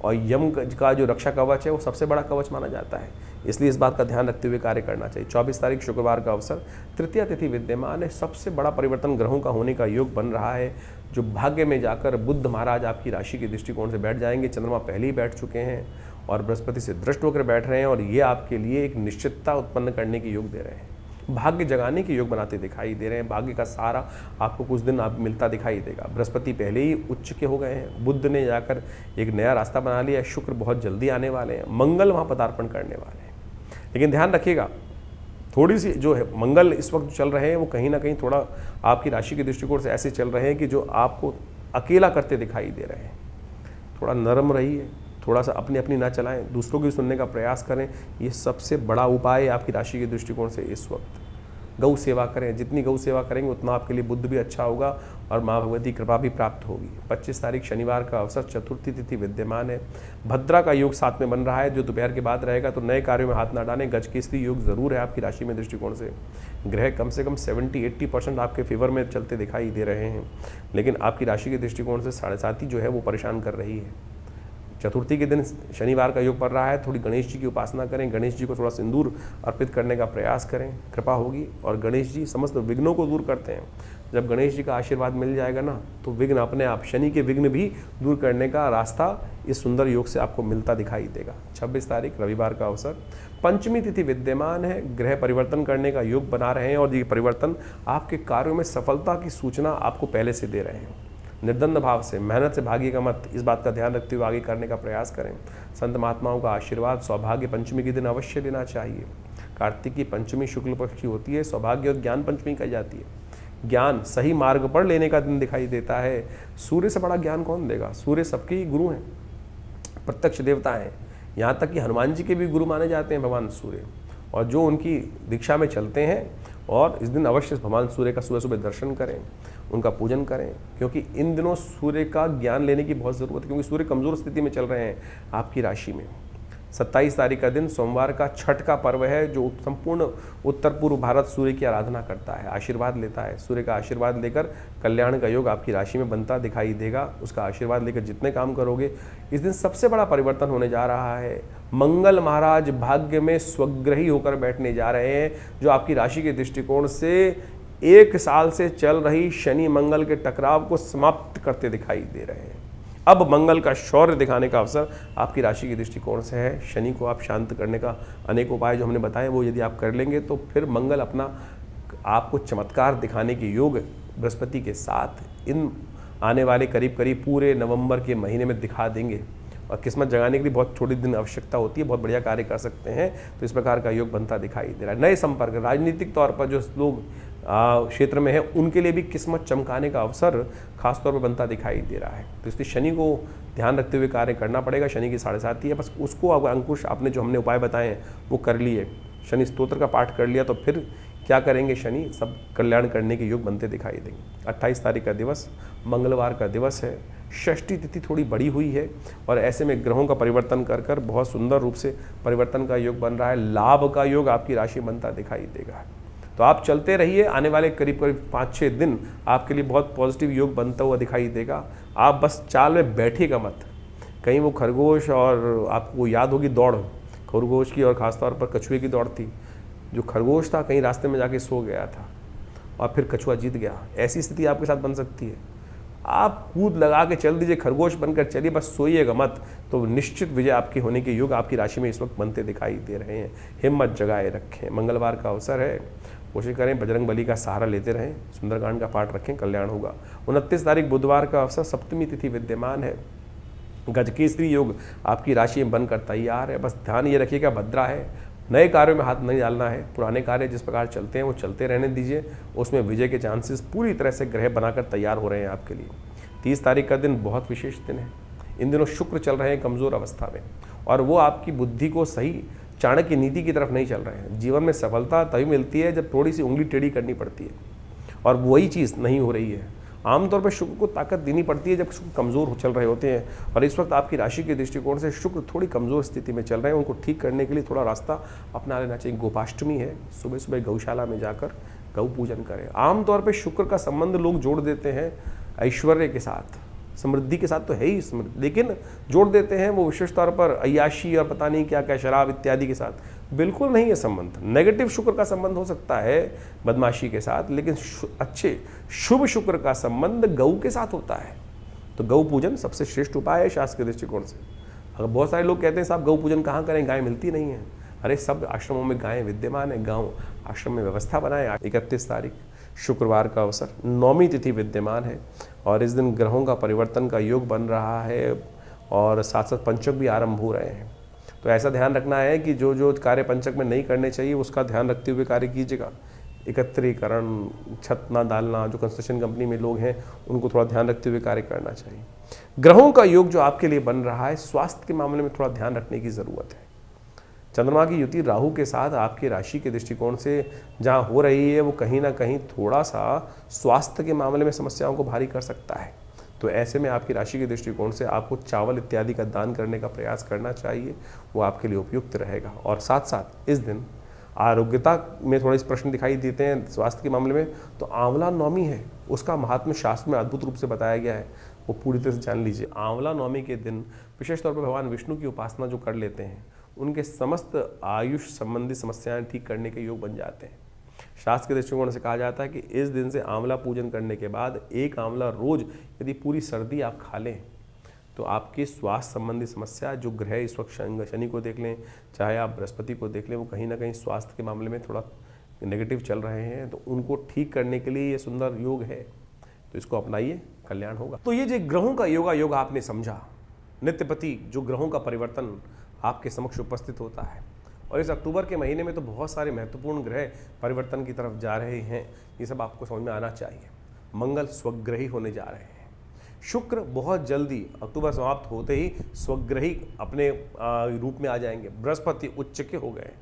और यम का जो रक्षा कवच है वो सबसे बड़ा कवच माना जाता है। इसलिए इस बात का ध्यान रखते हुए कार्य करना चाहिए। 24 तारीख शुक्रवार का अवसर, तृतीया तिथि विद्यमान है, सबसे बड़ा परिवर्तन ग्रहों का होने का योग बन रहा है। जो भाग्य में जाकर बुध महाराज आपकी राशि के दृष्टिकोण से बैठ जाएंगे, चंद्रमा पहले ही बैठ चुके हैं और बृहस्पति से दृष्ट होकर बैठ रहे हैं और ये आपके लिए एक निश्चितता उत्पन्न करने के योग दे रहे हैं, भाग्य जगाने के योग बनाते दिखाई दे रहे हैं। भाग्य का सहारा आपको कुछ दिन आप मिलता दिखाई देगा। बृहस्पति पहले ही उच्च के हो गए हैं, बुध ने जाकर एक नया रास्ता बना लिया, शुक्र बहुत जल्दी आने वाले हैं, मंगल वहाँ पदार्पण करने वाले हैं। लेकिन ध्यान रखिएगा, थोड़ी सी जो है मंगल इस वक्त चल रहे हैं वो कहीं ना कहीं थोड़ा आपकी राशि के दृष्टिकोण से ऐसे चल रहे हैं कि जो आपको अकेला करते दिखाई दे रहे हैं। थोड़ा नरम रहिए, थोड़ा सा अपनी अपनी ना चलाएं, दूसरों की सुनने का प्रयास करें। ये सबसे बड़ा उपाय है आपकी राशि के दृष्टिकोण से इस वक्त। गौ सेवा करें, जितनी गौ सेवा करेंगे उतना आपके लिए बुद्ध भी अच्छा होगा और माँ भगवती कृपा भी प्राप्त होगी। 25 तारीख शनिवार का अवसर, चतुर्थी तिथि विद्यमान है, भद्रा का योग साथ में बन रहा है जो दोपहर के बाद रहेगा। तो नए कार्यों में हाथ ना डालें। गजकेसरी योग जरूर है आपकी राशि में दृष्टिकोण से। ग्रह कम से कम 70-80% आपके फेवर में चलते दिखाई दे रहे हैं, लेकिन आपकी राशि के दृष्टिकोण से 7.5 जो है वो परेशान कर रही है। चतुर्थी के दिन शनिवार का योग पड़ रहा है, थोड़ी गणेश जी की उपासना करें, गणेश जी को थोड़ा सिंदूर अर्पित करने का प्रयास करें, कृपा होगी। और गणेश जी समस्त विघ्नों को दूर करते हैं। जब गणेश जी का आशीर्वाद मिल जाएगा ना, तो विघ्न अपने आप, शनि के विघ्न भी दूर करने का रास्ता इस सुंदर योग से आपको मिलता दिखाई देगा। 26 तारीख रविवार का अवसर, पंचमी तिथि विद्यमान है, ग्रह परिवर्तन करने का योग बना रहे हैं और ये परिवर्तन आपके कार्यों में सफलता की सूचना आपको पहले से दे रहे हैं। निर्द्वंद भाव से, मेहनत से भागिएगा मत, इस बात का ध्यान रखते हुए आगे करने का प्रयास करें। संत महात्माओं का आशीर्वाद सौभाग्य पंचमी के दिन अवश्य लेना चाहिए। कार्तिक की पंचमी शुक्ल पक्ष की होती है, सौभाग्य और ज्ञान पंचमी कही जाती है। ज्ञान सही मार्ग पर लेने का दिन दिखाई देता है। सूर्य से बड़ा ज्ञान कौन देगा? सूर्य सबके ही गुरु हैं, प्रत्यक्ष देवता हैं। यहाँ तक कि हनुमान जी के भी गुरु माने जाते हैं भगवान सूर्य, और जो उनकी दीक्षा में चलते हैं। और इस दिन अवश्य भगवान सूर्य का सुबह सुबह दर्शन करें, उनका पूजन करें, क्योंकि इन दिनों सूर्य का ज्ञान लेने की बहुत ज़रूरत है, क्योंकि सूर्य कमज़ोर स्थिति में चल रहे हैं आपकी राशि में। 27 तारीख का दिन सोमवार का छठ का पर्व है, जो संपूर्ण उत्तर पूर्व भारत सूर्य की आराधना करता है, आशीर्वाद लेता है। सूर्य का आशीर्वाद लेकर कल्याण का योग आपकी राशि में बनता दिखाई देगा। उसका आशीर्वाद लेकर जितने काम करोगे, इस दिन सबसे बड़ा परिवर्तन होने जा रहा है। मंगल महाराज भाग्य में स्वग्रही होकर बैठने जा रहे हैं, जो आपकी राशि के दृष्टिकोण से 1 साल से चल रही शनि मंगल के टकराव को समाप्त करते दिखाई दे रहे हैं। अब मंगल का शौर्य दिखाने का अवसर आपकी राशि के दृष्टिकोण से है। शनि को आप शांत करने का अनेक उपाय जो हमने बताए, वो यदि आप कर लेंगे तो फिर मंगल अपना आपको चमत्कार दिखाने के योग बृहस्पति के साथ इन आने वाले करीब करीब पूरे नवंबर के महीने में दिखा देंगे। और किस्मत जगाने के लिए बहुत छोटे दिन आवश्यकता होती है, बहुत बढ़िया कार्य कर सकते हैं। तो इस प्रकार का योग बनता दिखाई दे रहा है। नए संपर्क, राजनीतिक तौर पर जो लोग क्षेत्र में है, उनके लिए भी किस्मत चमकाने का अवसर खासतौर पर बनता दिखाई दे रहा है। तो इसलिए शनि को ध्यान रखते हुए कार्य करना पड़ेगा। शनि की 7.5 है, बस उसको अगर अंकुश आपने जो हमने उपाय बताए हैं वो कर लिए, शनि स्तोत्र का पाठ कर लिया, तो फिर क्या करेंगे, शनि सब कल्याण करने के योग बनते दिखाई देंगे। 28 तारीख का दिवस मंगलवार का दिवस है। षष्ठी तिथि थोड़ी बड़ी हुई है, और ऐसे में ग्रहों का परिवर्तन कर कर बहुत सुंदर रूप से परिवर्तन का योग बन रहा है। लाभ का योग आपकी राशि बनता दिखाई देगा। तो आप चलते रहिए, आने वाले करीब करीब 5-6 दिन आपके लिए बहुत पॉजिटिव योग बनता हुआ दिखाई देगा। आप बस चाल में बैठिएगा मत। कहीं वो खरगोश, और आपको याद होगी दौड़ खरगोश की, और ख़ासतौर पर कछुए की दौड़ थी। जो खरगोश था कहीं रास्ते में जाके सो गया था और फिर कछुआ जीत गया। ऐसी स्थिति आपके साथ बन सकती है। आप कूद लगा के चल दीजिए, खरगोश बनकर चलिए, बस सोइएगा मत, तो निश्चित विजय आपकी होने के योग आपकी राशि में इस वक्त बनते दिखाई दे रहे हैं। हिम्मत जगाए रखें। मंगलवार का अवसर है, कोशिश करें बजरंग बली का सहारा लेते रहें, सुंदरकांड का पाठ रखें, कल्याण होगा। 29 तारीख बुधवार का अवसर, सप्तमी तिथि विद्यमान है। गजकेसरी योग आपकी राशि में बनकर तैयार है। बस ध्यान ये रखिएगा, भद्रा है, नए कार्यों में हाथ नहीं डालना है। पुराने कार्य जिस प्रकार चलते हैं वो चलते रहने दीजिए, उसमें विजय के चांसेस पूरी तरह से ग्रह बनाकर तैयार हो रहे हैं आपके लिए। 30 तारीख का दिन बहुत विशेष दिन है। इन दिनों शुक्र चल रहे हैं कमज़ोर अवस्था में, और वो आपकी बुद्धि को सही चाणक्य नीति की तरफ नहीं चल रहे हैं। जीवन में सफलता तभी मिलती है जब थोड़ी सी उंगली टेढ़ी करनी पड़ती है, और वही चीज़ नहीं हो रही है। आमतौर पर शुक्र को ताकत देनी पड़ती है जब शुक्र कमज़ोर चल रहे होते हैं, और इस वक्त आपकी राशि के दृष्टिकोण से शुक्र थोड़ी कमज़ोर स्थिति में चल रहे हैं। उनको ठीक करने के लिए थोड़ा रास्ता अपना लेना चाहिए। गोपाष्टमी है, सुबह सुबह गौशाला में जाकर गौ पूजन करें। आमतौर पर शुक्र का संबंध लोग जोड़ देते हैं ऐश्वर्य के साथ, समृद्धि के साथ तो है ही समृद्धि, लेकिन जोड़ देते हैं वो विशेष तौर पर अय्याशी और पता नहीं क्या क्या शराब इत्यादि के साथ। बिल्कुल नहीं है संबंध। नेगेटिव शुक्र का संबंध हो सकता है बदमाशी के साथ, लेकिन अच्छे शुभ शुक्र का संबंध गौ के साथ होता है। तो गौ पूजन सबसे श्रेष्ठ उपाय है शास्त्र के दृष्टिकोण से। अगर बहुत सारे लोग कहते हैं साहब गौ पूजन कहाँ करें, गाय मिलती नहीं है। अरे सब आश्रमों में गायें विद्यमान है, गाँव आश्रम में व्यवस्था बनाए। 31 तारीख शुक्रवार का अवसर, 9वीं तिथि विद्यमान है, और इस दिन ग्रहों का परिवर्तन का योग बन रहा है, और साथ साथ पंचक भी आरंभ हो रहे हैं। तो ऐसा ध्यान रखना है कि जो जो कार्य पंचक में नहीं करने चाहिए उसका ध्यान रखते हुए कार्य कीजिएगा। एकत्रीकरण, छत ना डालना, जो कंस्ट्रक्शन कंपनी में लोग हैं उनको थोड़ा ध्यान रखते हुए कार्य करना चाहिए। ग्रहों का योग जो आपके लिए बन रहा है, स्वास्थ्य के मामले में थोड़ा ध्यान रखने की ज़रूरत है। चंद्रमा की युति राहु के साथ आपकी राशि के दृष्टिकोण से जहाँ हो रही है, वो कहीं ना कहीं थोड़ा सा स्वास्थ्य के मामले में समस्याओं को भारी कर सकता है। तो ऐसे में आपकी राशि के दृष्टिकोण से आपको चावल इत्यादि का दान करने का प्रयास करना चाहिए, वो आपके लिए उपयुक्त रहेगा। और साथ साथ इस दिन आरोग्यता में थोड़े प्रश्न दिखाई देते हैं स्वास्थ्य के मामले में, तो आंवला नवमी है, उसका महात्म्य शास्त्र में अद्भुत रूप से बताया गया है। वो पूरी तरह से जान लीजिए। आंवला नवमी के दिन विशेष तौर पर भगवान विष्णु की उपासना जो कर लेते हैं उनके समस्त आयुष संबंधी समस्याएं ठीक करने के योग बन जाते हैं। शास्त्र के दृष्टिकोण से कहा जाता है कि इस दिन से आंवला पूजन करने के बाद एक आंवला रोज यदि पूरी सर्दी आप खा लें तो आपकी स्वास्थ्य संबंधी समस्या, जो ग्रह इस वक्त शनि को देख लें, चाहे आप बृहस्पति को देख लें, वो कहीं ना कहीं स्वास्थ्य के मामले में थोड़ा नेगेटिव चल रहे हैं, तो उनको ठीक करने के लिए ये सुंदर योग है। तो इसको अपनाइए, कल्याण होगा। तो ये जो ग्रहों का योग आपने समझा, नित्यपति जो ग्रहों का परिवर्तन आपके समक्ष उपस्थित होता है, और इस अक्टूबर के महीने में तो बहुत सारे महत्वपूर्ण ग्रह परिवर्तन की तरफ जा रहे हैं, ये सब आपको समझ में आना चाहिए। मंगल स्वग्रही होने जा रहे हैं, शुक्र बहुत जल्दी अक्टूबर समाप्त होते ही स्वग्रही अपने रूप में आ जाएंगे, बृहस्पति उच्च के हो गए,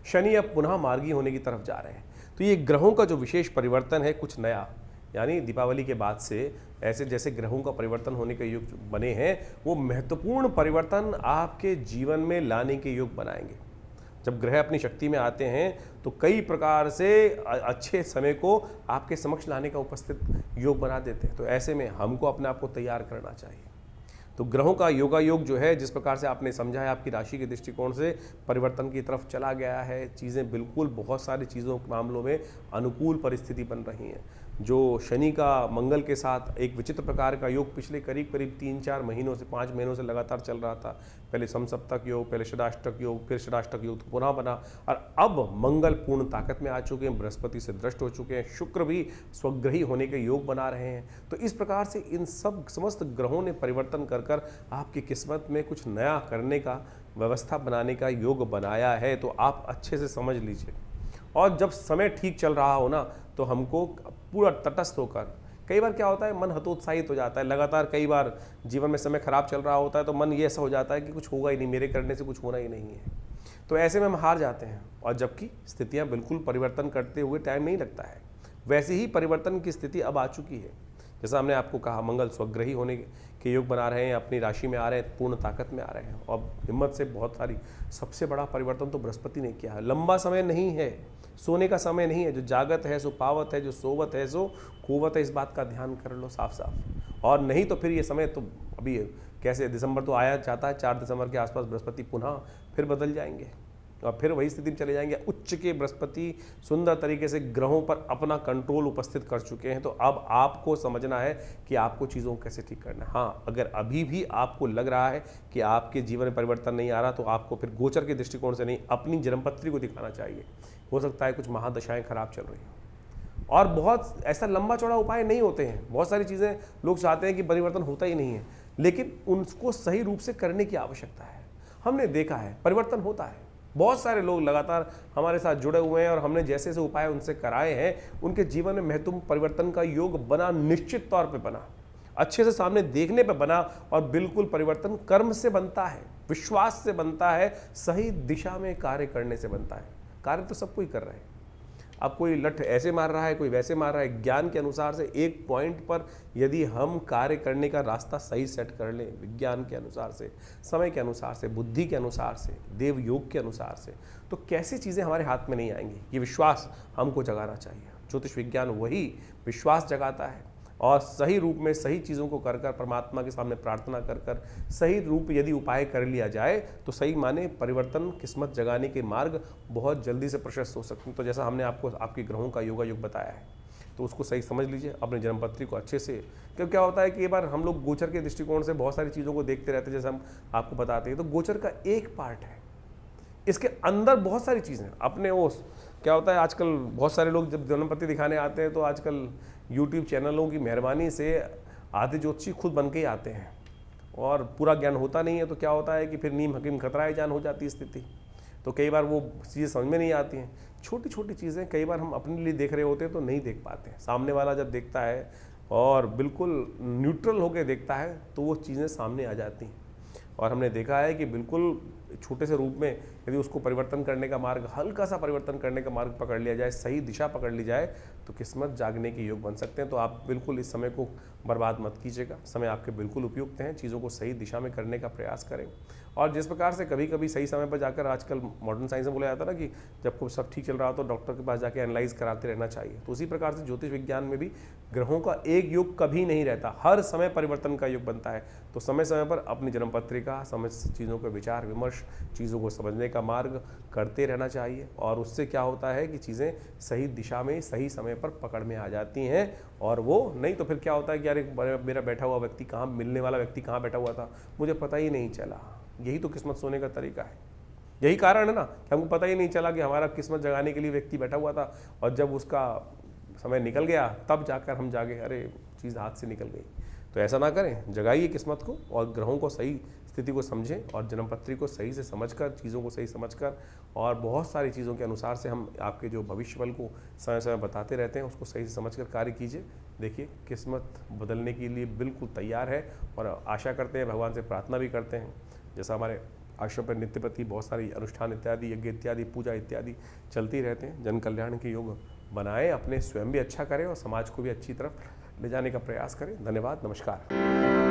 शनि अब पुनः मार्गी होने की तरफ जा रहे हैं। तो ये ग्रहों का जो विशेष परिवर्तन है, कुछ नया, यानी दीपावली के बाद से ऐसे जैसे ग्रहों का परिवर्तन होने के योग बने हैं, वो महत्वपूर्ण परिवर्तन आपके जीवन में लाने के योग बनाएंगे। जब ग्रह अपनी शक्ति में आते हैं तो कई प्रकार से अच्छे समय को आपके समक्ष लाने का उपस्थित योग बना देते हैं। तो ऐसे में हमको अपने आप को तैयार करना चाहिए। तो ग्रहों का योग जो है, जिस प्रकार से आपने समझा है, आपकी राशि के दृष्टिकोण से परिवर्तन की तरफ चला गया है। चीज़ें बिल्कुल बहुत सारी चीज़ों के मामलों में अनुकूल परिस्थिति बन रही हैं। जो शनि का मंगल के साथ एक विचित्र प्रकार का योग पिछले करीब 3-4 महीनों से 5 महीनों से लगातार चल रहा था। पहले समसप्तक योग, पहले षडाष्टक योग, फिर षडाष्टक योग तो पुनः बना, और अब मंगल पूर्ण ताकत में आ चुके हैं, बृहस्पति से दृष्ट हो चुके हैं, शुक्र भी स्वग्रही होने के योग बना रहे हैं। तो इस प्रकार से इन सब समस्त ग्रहों ने परिवर्तन कर आपकी किस्मत में कुछ नया करने का, व्यवस्था बनाने का योग बनाया है। तो आप अच्छे से समझ लीजिए, और जब समय ठीक चल रहा हो ना, तो हमको पूरा तटस्थ होकर, कई बार क्या होता है, मन हतोत्साहित हो जाता है, लगातार कई बार जीवन में समय खराब चल रहा होता है तो मन ये ऐसा हो जाता है कि कुछ होगा ही नहीं, मेरे करने से कुछ होना ही नहीं है। तो ऐसे में हम हार जाते हैं, और जबकि स्थितियां बिल्कुल परिवर्तन करते हुए टाइम नहीं लगता है। वैसे ही परिवर्तन की स्थिति अब आ चुकी है। जैसा हमने आपको कहा, मंगल स्वग्रही होने के योग बना रहे हैं, अपनी राशि में आ रहे हैं, पूर्ण ताकत में आ रहे हैं, और हिम्मत से बहुत सारी, सबसे बड़ा परिवर्तन तो बृहस्पति ने किया है। लंबा समय नहीं है, सोने का समय नहीं है। जो जागत है सो पावत है, जो सोवत है सो खोवत है। इस बात का ध्यान कर लो साफ साफ। और नहीं तो फिर ये समय तो अभी कैसे, दिसंबर तो आया जाता है, 4 दिसंबर के आसपास बृहस्पति पुनः फिर बदल जाएंगे और फिर वही स्थिति में चले जाएंगे। उच्च के बृहस्पति सुंदर तरीके से ग्रहों पर अपना कंट्रोल उपस्थित कर चुके हैं। तो अब आपको समझना है कि आपको चीज़ों को कैसे ठीक करना है। हाँ, अगर अभी भी आपको लग रहा है कि आपके जीवन में परिवर्तन नहीं आ रहा, तो आपको फिर गोचर के दृष्टिकोण से नहीं, अपनी जन्मपत्री को दिखाना चाहिए। हो सकता है कुछ महादशाएं खराब चल रही हैं, और बहुत ऐसा लंबा चौड़ा उपाय नहीं होते हैं। बहुत सारी चीज़ें लोग चाहते हैं कि परिवर्तन होता ही नहीं है, लेकिन उनको सही रूप से करने की आवश्यकता है। हमने देखा है परिवर्तन होता है। बहुत सारे लोग लगातार हमारे साथ जुड़े हुए हैं, और हमने जैसे जैसे उपाय उनसे कराए हैं, उनके जीवन में महत्वपूर्ण परिवर्तन का योग बना, निश्चित तौर पे बना, अच्छे से सामने देखने पे बना। और बिल्कुल परिवर्तन कर्म से बनता है, विश्वास से बनता है, सही दिशा में कार्य करने से बनता है। कार्य तो सब कोई कर रहे हैं। अब कोई लठ ऐसे मार रहा है, कोई वैसे मार रहा है। ज्ञान के अनुसार से एक पॉइंट पर यदि हम कार्य करने का रास्ता सही सेट कर लें, विज्ञान के अनुसार से, समय के अनुसार से, बुद्धि के अनुसार से, देव योग के अनुसार से, तो कैसी चीज़ें हमारे हाथ में नहीं आएंगी। ये विश्वास हमको जगाना चाहिए। ज्योतिष विज्ञान वही विश्वास जगाता है, और सही रूप में सही चीज़ों को कर कर, परमात्मा के सामने प्रार्थना कर कर, सही रूप यदि उपाय कर लिया जाए, तो सही माने परिवर्तन, किस्मत जगाने के मार्ग बहुत जल्दी से प्रशस्त हो सकते हैं। तो जैसा हमने आपको आपके ग्रहों का योग बताया है, तो उसको सही समझ लीजिए, अपने जन्मपत्री को अच्छे से। क्योंकि क्या होता है कि एक बार हम लोग गोचर के दृष्टिकोण से बहुत सारी चीज़ों को देखते रहते हैं, जैसे हम आपको बताते हैं। तो गोचर का एक पार्ट है, इसके अंदर बहुत सारी चीज़ें अपने वो क्या होता है, आजकल बहुत सारे लोग जब जन्मपत्री दिखाने आते हैं, तो आजकल यूट्यूब चैनलों की मेहरबानी से आधे ज्योतिषी खुद बन के ही आते हैं, और पूरा ज्ञान होता नहीं है। तो क्या होता है कि फिर नीम हकीम खतराए जान हो जाती है स्थिति। तो कई बार वो चीज़ें समझ में नहीं आती हैं। छोटी छोटी चीज़ें कई बार हम अपने लिए देख रहे होते हैं तो नहीं देख पाते। सामने वाला जब देखता है और बिल्कुल न्यूट्रल होकर देखता है, तो वो चीज़ें सामने आ जाती हैं। और हमने देखा है कि बिल्कुल छोटे से रूप में यदि उसको परिवर्तन करने का मार्ग, हल्का सा परिवर्तन करने का मार्ग पकड़ लिया जाए, सही दिशा पकड़ ली जाए, तो किस्मत जागने के योग बन सकते हैं। तो आप बिल्कुल इस समय को बर्बाद मत कीजिएगा, समय आपके बिल्कुल उपयुक्त हैं, चीज़ों को सही दिशा में करने का प्रयास करें। और जिस प्रकार से कभी कभी सही समय पर जाकर, आजकल मॉडर्न साइंस में बोला जाता है ना कि जब कुछ सब ठीक चल रहा हो तो डॉक्टर के पास जाके एनालाइज कराते रहना चाहिए, तो उसी प्रकार से ज्योतिष विज्ञान में भी ग्रहों का एक युग कभी नहीं रहता, हर समय परिवर्तन का युग बनता है। तो समय समय पर अपनी जन्म पत्रिका, समय चीज़ों के विचार विमर्श, चीज़ों को समझने का मार्ग करते रहना चाहिए, और उससे क्या होता है कि चीज़ें सही दिशा में सही समय पर पकड़ में आ जाती हैं। और वो नहीं तो फिर क्या होता है कि यार मेरा बैठा हुआ व्यक्ति कहाँ, मिलने वाला व्यक्ति कहाँ बैठा हुआ था, मुझे पता ही नहीं चला। यही तो किस्मत सोने का तरीका है, यही कारण है ना कि हमको पता ही नहीं चला कि हमारा किस्मत जगाने के लिए व्यक्ति बैठा हुआ था, और जब उसका समय निकल गया तब जाकर हम जागे, अरे चीज़ हाथ से निकल गई। तो ऐसा ना करें, जगाइए किस्मत को और ग्रहों को सही स्थिति को समझें और जन्मपत्री को सही से समझकर, चीज़ों को सही समझकर, और बहुत सारी चीज़ों के अनुसार से हम आपके जो भविष्य बल को समय समय बताते रहते हैं, उसको सही से समझकर कार्य कीजिए। देखिए किस्मत बदलने के लिए बिल्कुल तैयार है, और आशा करते हैं, भगवान से प्रार्थना भी करते हैं, जैसा हमारे आश्रम पर नित्य प्रति बहुत सारी अनुष्ठान इत्यादि, यज्ञ इत्यादि, पूजा इत्यादि चलती रहते हैं। जन कल्याण के योग बनाएं, अपने स्वयं भी अच्छा करें और समाज को भी अच्छी तरफ ले जाने का प्रयास करें। धन्यवाद, नमस्कार।